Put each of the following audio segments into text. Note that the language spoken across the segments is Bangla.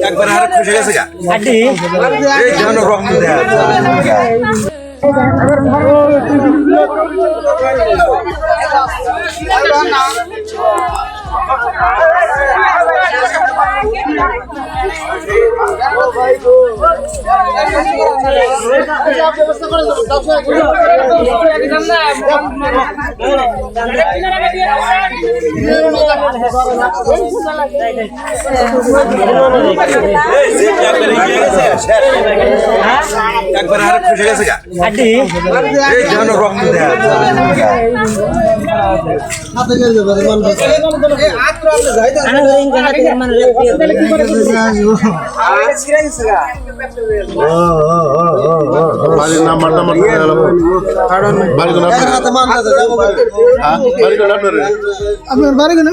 একবার আর খুশি গেছে গা আড্ডি এই যেন রং দেয়া একবার আর খুশি গেছে গা আড্ডি এই যেন রং দেয়া বাড়ির নাম্বারটা আমার বাড়ি কোন আপনার বাড়ি কেন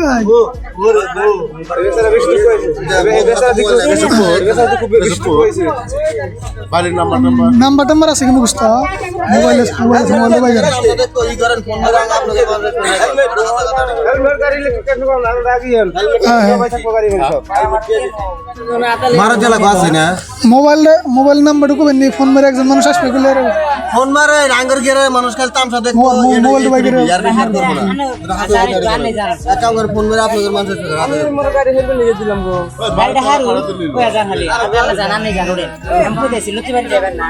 বাড়ির নাম্বার নাম্বার টাম্বার আছে কি মুখস্থ মোবাইলে মোবাইল মারা জেলা আছে না মোবাইল নাম্বার ঢুকবেন নি ফোন মেরে একজন মানুষ আসবে গেলে ফোন মারে আঙ্গুর গেরে মানুষ কাল তামসা দেখবো মোবাইল তো বাইরে আর রিসার্চ করব না একা করে ফোন মেরে আপনাদের মানুষ আসবে বাড়িটা হারু কয়া জান খালি আল্লাহ জানা নেই জানো রে আমি কইতেছি লতি বাড়ি যাবেন না